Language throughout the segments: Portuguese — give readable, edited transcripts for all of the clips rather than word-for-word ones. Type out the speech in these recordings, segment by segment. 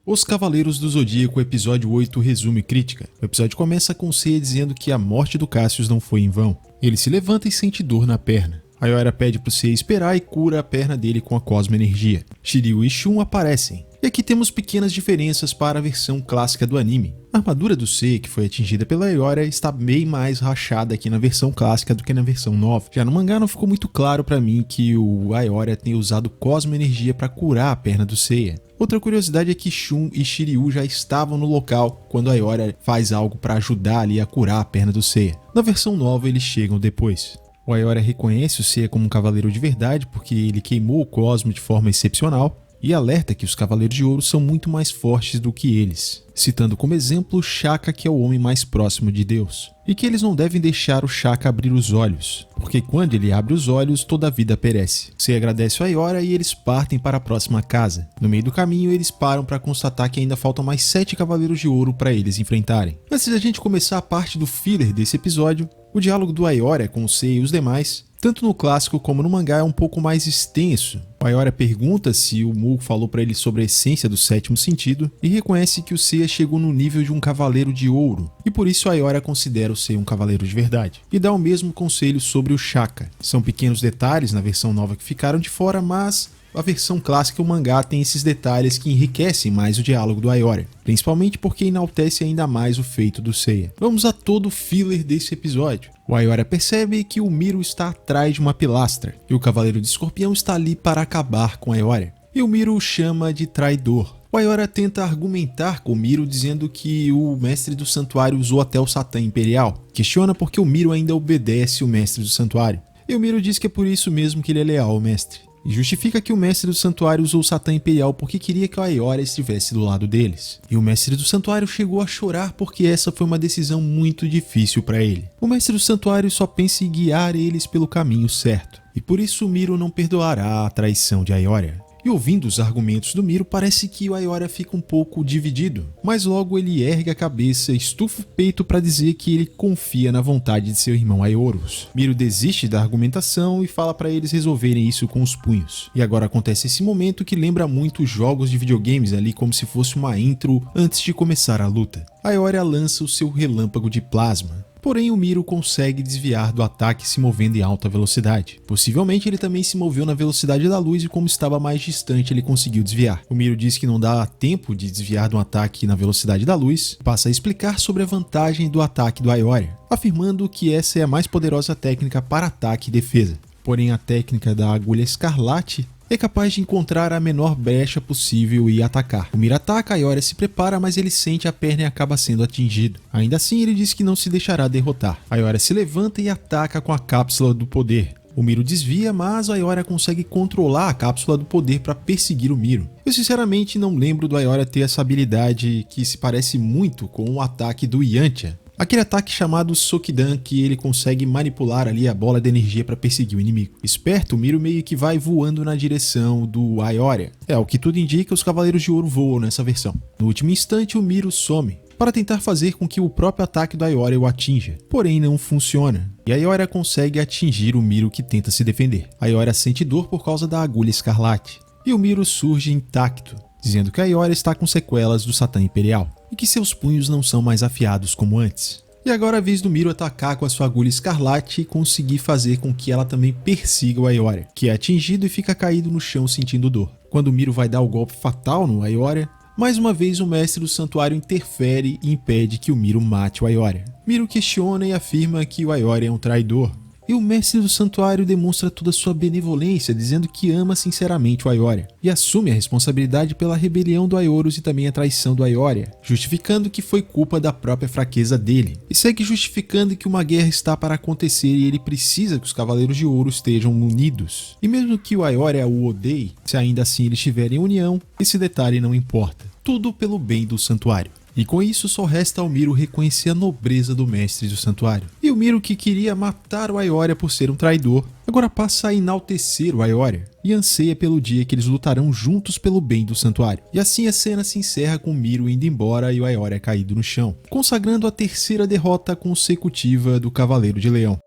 Os Cavaleiros do Zodíaco, episódio 8, resumo e crítica. O episódio começa com Seiya dizendo que a morte do Cassius não foi em vão. Ele se levanta e sente dor na perna. Ayora pede pro Seiya esperar e cura a perna dele com a Cosmo Energia. Shiryu e Shun aparecem. E aqui temos pequenas diferenças para a versão clássica do anime. A armadura do Seiya, que foi atingida pela Ayora, está bem mais rachada aqui na versão clássica do que na versão nova. Já no mangá não ficou muito claro para mim que o Ayora tenha usado Cosmo Energia para curar a perna do Seiya. Outra curiosidade é que Shun e Shiryu já estavam no local quando a Ayora faz algo para ajudar ali a curar a perna do Seiya. Na versão nova eles chegam depois. O Ayora reconhece o Seiya como um cavaleiro de verdade porque ele queimou o Cosmo de forma excepcional e alerta que os Cavaleiros de Ouro são muito mais fortes do que eles, citando como exemplo Shaka, que é o homem mais próximo de Deus, e que eles não devem deixar o Shaka abrir os olhos, porque quando ele abre os olhos, toda a vida perece. Seiya agradece a Ayora e eles partem para a próxima casa. No meio do caminho, eles param para constatar que ainda faltam mais 7 Cavaleiros de Ouro para eles enfrentarem. Antes da gente começar a parte do filler desse episódio, o diálogo do Ayora com o Seiya e os demais, tanto no clássico como no mangá, é um pouco mais extenso. O Ayora pergunta se o Mu falou para ele sobre a essência do sétimo sentido e reconhece que o Seiya chegou no nível de um cavaleiro de ouro, e por isso Ayora considera o Seiya um cavaleiro de verdade. E dá o mesmo conselho sobre o Shaka. São pequenos detalhes na versão nova que ficaram de fora, mas a versão clássica e o mangá tem esses detalhes que enriquecem mais o diálogo do Ayora, principalmente porque enaltece ainda mais o feito do Seiya. Vamos a todo o filler desse episódio. O Ayora percebe que o Miro está atrás de uma pilastra, e o Cavaleiro de Escorpião está ali para acabar com Ayora. E o Miro o chama de traidor. O Ayora tenta argumentar com o Miro dizendo que o Mestre do Santuário usou até o Satã Imperial. Questiona porque o Miro ainda obedece o Mestre do Santuário. E o Miro diz que é por isso mesmo que ele é leal ao Mestre. E justifica que o Mestre do Santuário usou o Satã Imperial porque queria que o Ayora estivesse do lado deles. E o Mestre do Santuário chegou a chorar porque essa foi uma decisão muito difícil para ele. O Mestre do Santuário só pensa em guiar eles pelo caminho certo. E por isso o Miro não perdoará a traição de Ayora. E ouvindo os argumentos do Miro, parece que o Ayora fica um pouco dividido, mas logo ele ergue a cabeça, estufa o peito para dizer que ele confia na vontade de seu irmão Aioros. Miro desiste da argumentação e fala para eles resolverem isso com os punhos. E agora acontece esse momento que lembra muito jogos de videogames ali, como se fosse uma intro antes de começar a luta. Ayora lança o seu relâmpago de plasma. Porém, o Miro consegue desviar do ataque se movendo em alta velocidade. Possivelmente ele também se moveu na velocidade da luz e como estava mais distante ele conseguiu desviar. O Miro diz que não dá tempo de desviar de um ataque na velocidade da luz, passa a explicar sobre a vantagem do ataque do Ayora, afirmando que essa é a mais poderosa técnica para ataque e defesa. Porém, a técnica da agulha escarlate é capaz de encontrar a menor brecha possível e atacar. O Miro ataca, Ayora se prepara, mas ele sente a perna e acaba sendo atingido. Ainda assim, ele diz que não se deixará derrotar. Ayora se levanta e ataca com a cápsula do poder. O Miro desvia, mas Ayora consegue controlar a cápsula do poder para perseguir o Miro. Eu sinceramente não lembro do Ayora ter essa habilidade que se parece muito com o ataque do Yantia. Aquele ataque chamado Sokidan que ele consegue manipular ali a bola de energia para perseguir o inimigo. Esperto, o Miro meio que vai voando na direção do Ayora. Ao que tudo indica, os Cavaleiros de Ouro voam nessa versão. No último instante, o Miro some, para tentar fazer com que o próprio ataque do Ayora o atinja. Porém, não funciona. E Ayora consegue atingir o Miro que tenta se defender. Ayora sente dor por causa da agulha escarlate. E o Miro surge intacto, dizendo que Ayora está com sequelas do Satã Imperial e que seus punhos não são mais afiados como antes. E agora é a vez do Miro atacar com a sua agulha escarlate e conseguir fazer com que ela também persiga o Ayora, que é atingido e fica caído no chão sentindo dor. Quando o Miro vai dar o golpe fatal no Ayora, mais uma vez o Mestre do Santuário interfere e impede que o Miro mate o Ayora. Miro questiona e afirma que o Ayora é um traidor. E o Mestre do Santuário demonstra toda a sua benevolência, dizendo que ama sinceramente o Ayora, e assume a responsabilidade pela rebelião do Aioros e também a traição do Ayora, justificando que foi culpa da própria fraqueza dele. E segue justificando que uma guerra está para acontecer e ele precisa que os Cavaleiros de Ouro estejam unidos. E mesmo que o Ayora o odeie, se ainda assim eles estiverem em união, esse detalhe não importa. Tudo pelo bem do Santuário. E com isso só resta ao Miro reconhecer a nobreza do Mestre do Santuário. E o Miro, que queria matar o Ayora por ser um traidor, agora passa a enaltecer o Ayora e anseia pelo dia que eles lutarão juntos pelo bem do Santuário. E assim a cena se encerra com o Miro indo embora e o Ayora caído no chão, consagrando a terceira derrota consecutiva do Cavaleiro de Leão.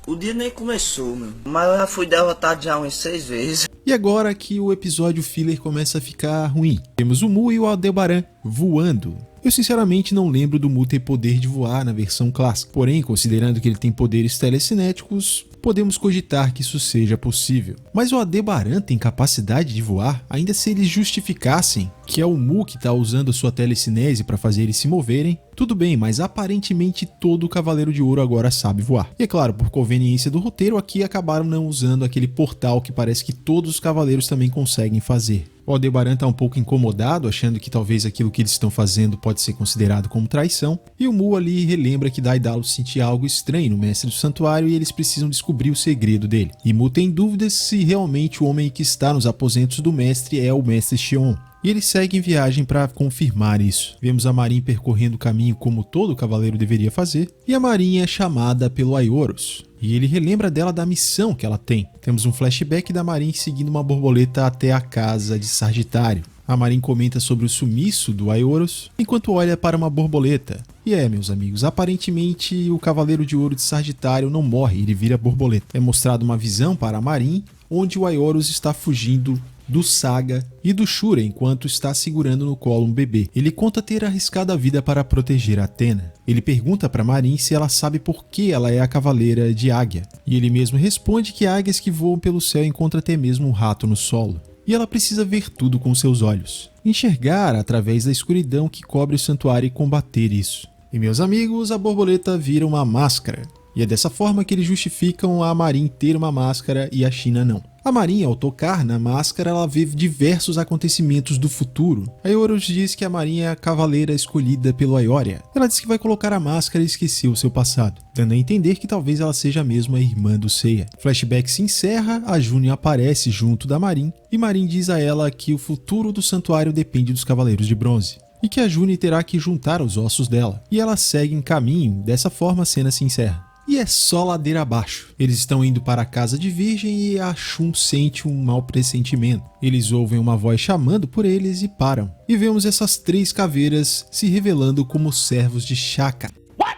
O dia nem começou, meu. Mas eu já fui derrotado já umas 6 vezes. E agora que o episódio filler começa a ficar ruim. Temos o Mu e o Aldebaran voando. Eu sinceramente não lembro do Mu ter poder de voar na versão clássica. Porém, considerando que ele tem poderes telecinéticos, podemos cogitar que isso seja possível. Mas o Aldebaran tem capacidade de voar, ainda se eles justificassem que é o Mu que está usando sua telecinese para fazer eles se moverem, tudo bem, mas aparentemente todo Cavaleiro de Ouro agora sabe voar. E é claro, por conveniência do roteiro, aqui acabaram não usando aquele portal que parece que todos os cavaleiros também conseguem fazer. O Aldebaran está um pouco incomodado, achando que talvez aquilo que eles estão fazendo pode ser considerado como traição, e o Mu ali relembra que Daedalus sentia algo estranho no Mestre do Santuário e eles precisam descobrir o segredo dele. E Mu tem dúvidas se realmente o homem que está nos aposentos do Mestre é o Mestre Xion. E ele segue em viagem para confirmar isso. Vemos a Marin percorrendo o caminho como todo cavaleiro deveria fazer, e a Marin é chamada pelo Aioros. E ele relembra dela da missão que ela tem. Temos um flashback da Marin seguindo uma borboleta até a casa de Sagitário. A Marin comenta sobre o sumiço do Aioros, enquanto olha para uma borboleta. E meus amigos, aparentemente o Cavaleiro de Ouro de Sagitário não morre, ele vira borboleta. É mostrado uma visão para a Marin, onde o Aioros está fugindo do Saga e do Shura enquanto está segurando no colo um bebê. Ele conta ter arriscado a vida para proteger Athena. Ele pergunta para Marin se ela sabe por que ela é a cavaleira de águia. E ele mesmo responde que águias que voam pelo céu encontram até mesmo um rato no solo. E ela precisa ver tudo com seus olhos. Enxergar através da escuridão que cobre o santuário e combater isso. E meus amigos, a borboleta vira uma máscara. E é dessa forma que eles justificam a Marin ter uma máscara e a China não. A Marin, ao tocar na máscara, ela vê diversos acontecimentos do futuro. A Aioros diz que a Marin é a cavaleira escolhida pelo Aioria. Ela diz que vai colocar a máscara e esquecer o seu passado, dando a entender que talvez ela seja mesmo a irmã do Seiya. O flashback se encerra, a June aparece junto da Marin, e Marin diz a ela que o futuro do santuário depende dos Cavaleiros de Bronze, e que a June terá que juntar os ossos dela. E ela segue em caminho, dessa forma a cena se encerra. E é só ladeira abaixo. Eles estão indo para a casa de Virgem e a Shun sente um mau pressentimento. Eles ouvem uma voz chamando por eles e param. E vemos essas 3 caveiras se revelando como servos de Shaka. What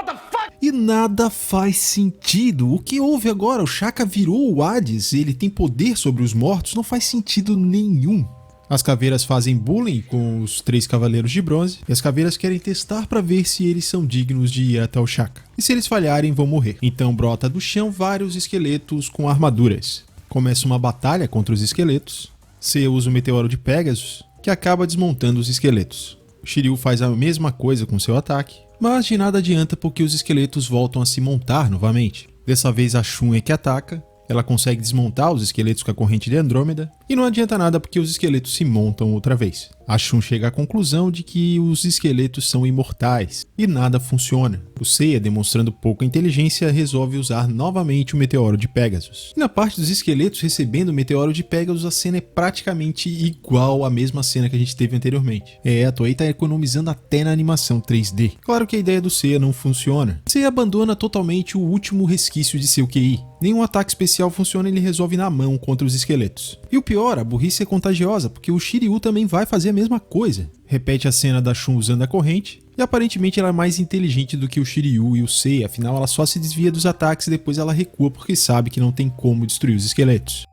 the fuck? E nada faz sentido. O que houve agora? O Shaka virou o Hades, ele tem poder sobre os mortos? Não faz sentido nenhum. As caveiras fazem bullying com os 3 cavaleiros de bronze e as caveiras querem testar para ver se eles são dignos de ir até o Shaka. E se eles falharem, vão morrer. Então brota do chão vários esqueletos com armaduras. Começa uma batalha contra os esqueletos. Seiya usa o meteoro de Pegasus, que acaba desmontando os esqueletos. Shiryu faz a mesma coisa com seu ataque, mas de nada adianta porque os esqueletos voltam a se montar novamente. Dessa vez a Shun é que ataca. Ela consegue desmontar os esqueletos com a corrente de Andrômeda, e não adianta nada porque os esqueletos se montam outra vez. A Shun chega à conclusão de que os esqueletos são imortais, e nada funciona. O Seiya, demonstrando pouca inteligência, resolve usar novamente o meteoro de Pegasus. E na parte dos esqueletos recebendo o meteoro de Pegasus, a cena é praticamente igual à mesma cena que a gente teve anteriormente. A Toei tá economizando até na animação 3D. Claro que a ideia do Seiya não funciona. Seiya abandona totalmente o último resquício de seu QI. Nenhum ataque especial funciona e ele resolve na mão contra os esqueletos. E o pior, a burrice é contagiosa, porque o Shiryu também vai fazer a mesma coisa. Repete a cena da Shun usando a corrente, e aparentemente ela é mais inteligente do que o Shiryu e o Seiya, afinal ela só se desvia dos ataques e depois ela recua porque sabe que não tem como destruir os esqueletos.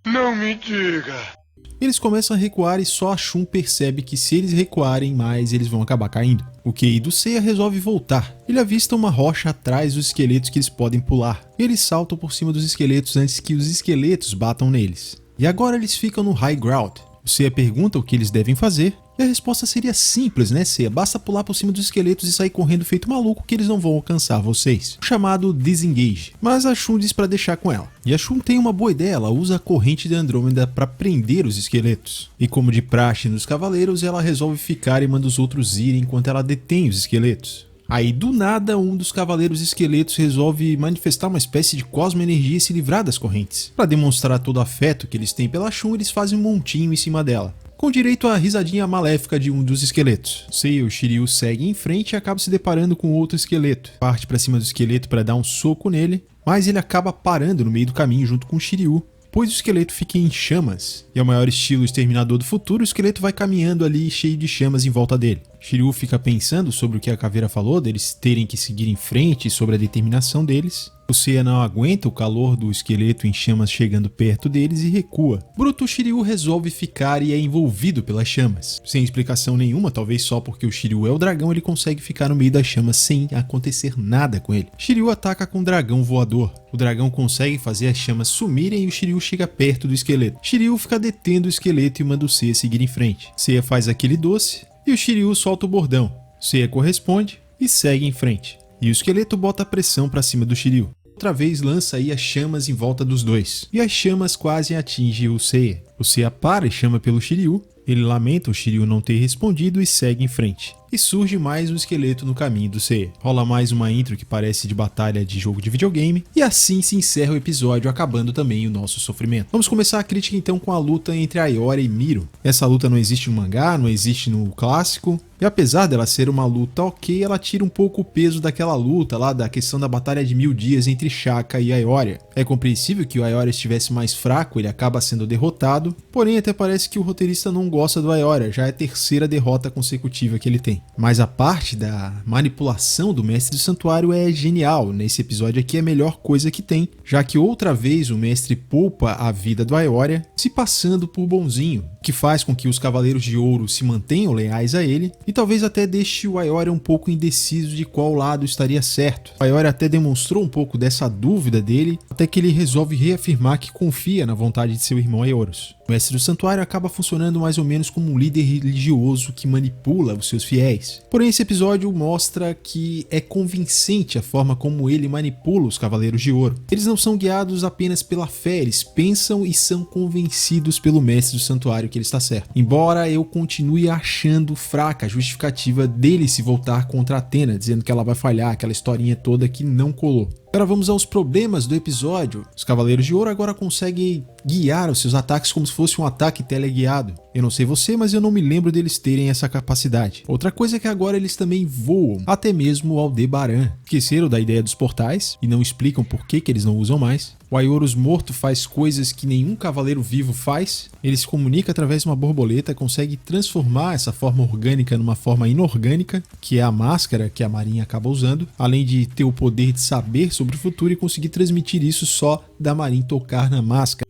Não me diga! Eles começam a recuar e só a Shun percebe que se eles recuarem mais, eles vão acabar caindo. O QI do Seiya resolve voltar. Ele avista uma rocha atrás dos esqueletos que eles podem pular. Eles saltam por cima dos esqueletos antes que os esqueletos batam neles. E agora eles ficam no high ground. O Seiya pergunta o que eles devem fazer, e a resposta seria simples, né, Seiya? Basta pular por cima dos esqueletos e sair correndo feito maluco que eles não vão alcançar vocês. O chamado disengage. Mas a Shun diz pra deixar com ela. E a Shun tem uma boa ideia, ela usa a corrente de Andrômeda pra prender os esqueletos. E como de praxe nos cavaleiros, ela resolve ficar e manda os outros irem enquanto ela detém os esqueletos. Aí do nada, um dos cavaleiros esqueletos resolve manifestar uma espécie de cosmo-energia e se livrar das correntes. Para demonstrar todo o afeto que eles têm pela Shun, eles fazem um montinho em cima dela, com direito à risadinha maléfica de um dos esqueletos. Seiya e o Shiryu seguem em frente e acabam se deparando com outro esqueleto. Parte para cima do esqueleto para dar um soco nele, mas ele acaba parando no meio do caminho junto com o Shiryu, Depois o esqueleto fica em chamas, e ao maior estilo Exterminador do Futuro, o esqueleto vai caminhando ali cheio de chamas em volta dele. Shiryu fica pensando sobre o que a caveira falou, deles terem que seguir em frente, sobre a determinação deles. O Seiya não aguenta o calor do esqueleto em chamas chegando perto deles e recua. Bruto, Shiryu resolve ficar e é envolvido pelas chamas. Sem explicação nenhuma, talvez só porque o Shiryu é o dragão, ele consegue ficar no meio das chamas sem acontecer nada com ele. Shiryu ataca com o dragão voador. O dragão consegue fazer as chamas sumirem e o Shiryu chega perto do esqueleto. Shiryu fica detendo o esqueleto e manda o Seiya seguir em frente. Seiya faz aquele doce e o Shiryu solta o bordão. Seiya corresponde e segue em frente. E o esqueleto bota a pressão para cima do Shiryu. Outra vez lança aí as chamas em volta dos dois. E as chamas quase atingem o Seiya. O Seiya para e chama pelo Shiryu. Ele lamenta o Shiryu não ter respondido e segue em frente. E surge mais um esqueleto no caminho do Seiya. Rola mais uma intro que parece de batalha de jogo de videogame. E assim se encerra o episódio, acabando também o nosso sofrimento. Vamos começar a crítica então com a luta entre Ayora e Miro. Essa luta não existe no mangá, não existe no clássico. E apesar dela ser uma luta ok, ela tira um pouco o peso daquela luta lá, da questão da batalha de 1000 dias entre Shaka e Ayora. É compreensível que o Ayora estivesse mais fraco, ele acaba sendo derrotado, porém até parece que o roteirista não gosta do Ayora, já é a terceira derrota consecutiva que ele tem. Mas a parte da manipulação do Mestre do Santuário é genial, nesse episódio aqui é a melhor coisa que tem, já que outra vez o mestre poupa a vida do Ayora, se passando por bonzinho, que faz com que os Cavaleiros de Ouro se mantenham leais a ele, e talvez até deixe o Ayora um pouco indeciso de qual lado estaria certo. O Ayora até demonstrou um pouco dessa dúvida dele, até que ele resolve reafirmar que confia na vontade de seu irmão Aioros. O Mestre do Santuário acaba funcionando mais ou menos como um líder religioso que manipula os seus fiéis. Porém, esse episódio mostra que é convincente a forma como ele manipula os Cavaleiros de Ouro. Eles não são guiados apenas pela fé, eles pensam e são convencidos pelo Mestre do Santuário que ele está certo. Embora eu continue achando fraca a justificativa dele se voltar contra Athena, dizendo que ela vai falhar, aquela historinha toda que não colou. Agora vamos aos problemas do episódio. Os Cavaleiros de Ouro agora conseguem guiar os seus ataques como se fosse um ataque teleguiado. Eu não sei você, mas eu não me lembro deles terem essa capacidade. Outra coisa é que agora eles também voam, até mesmo o Aldebaran. Esqueceram da ideia dos portais e não explicam por que eles não usam mais. O Aioros morto faz coisas que nenhum cavaleiro vivo faz. Ele se comunica através de uma borboleta, consegue transformar essa forma orgânica numa forma inorgânica, que é a máscara que a Marinha acaba usando, além de ter o poder de saber sobre o futuro e conseguir transmitir isso só da Marinha tocar na máscara.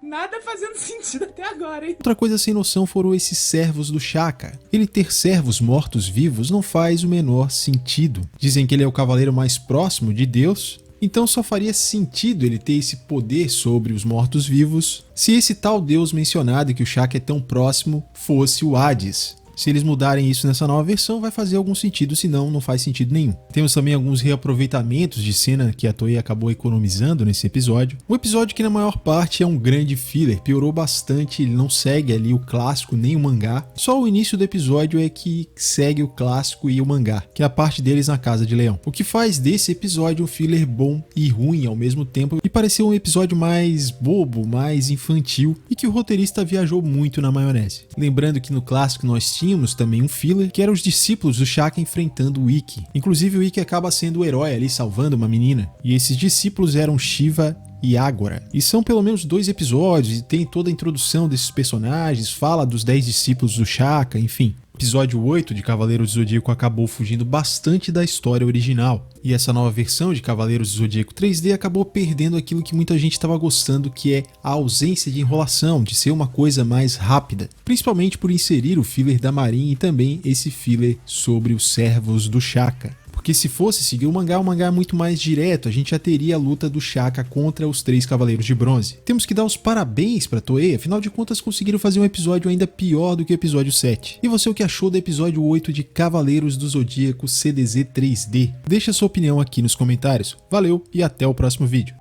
Nada fazendo sentido até agora, hein? Outra coisa sem noção foram esses servos do Shaka. Ele ter servos mortos-vivos não faz o menor sentido. Dizem que ele é o cavaleiro mais próximo de Deus, então só faria sentido ele ter esse poder sobre os mortos-vivos se esse tal Deus mencionado que o Shaka é tão próximo fosse o Hades. Se eles mudarem isso nessa nova versão, vai fazer algum sentido, senão não faz sentido nenhum. Temos também alguns reaproveitamentos de cena que a Toei acabou economizando nesse episódio. Um episódio que na maior parte é um grande filler, piorou bastante, ele não segue ali o clássico nem o mangá. Só o início do episódio é que segue o clássico e o mangá, que é a parte deles na Casa de Leão. O que faz desse episódio um filler bom e ruim ao mesmo tempo, e pareceu um episódio mais bobo, mais infantil, e que o roteirista viajou muito na maionese. Lembrando que no clássico nós tínhamos também um filler, que eram os discípulos do Shaka enfrentando o Ikki. Inclusive o Ikki acaba sendo o herói ali, salvando uma menina. E esses discípulos eram Shiva e Agora. E são pelo menos 2 episódios, e tem toda a introdução desses personagens, fala dos 10 discípulos do Shaka, enfim. O episódio 8 de Cavaleiros do Zodíaco acabou fugindo bastante da história original. E essa nova versão de Cavaleiros do Zodíaco 3D acabou perdendo aquilo que muita gente estava gostando, que é a ausência de enrolação, de ser uma coisa mais rápida. Principalmente por inserir o filler da Marinha e também esse filler sobre os servos do Shaka. Porque se fosse seguir o mangá é muito mais direto, a gente já teria a luta do Shaka contra os 3 Cavaleiros de Bronze. Temos que dar os parabéns pra Toei, afinal de contas conseguiram fazer um episódio ainda pior do que o episódio 7. E você, o que achou do episódio 8 de Cavaleiros do Zodíaco CDZ 3D? Deixa sua opinião aqui nos comentários. Valeu e até o próximo vídeo.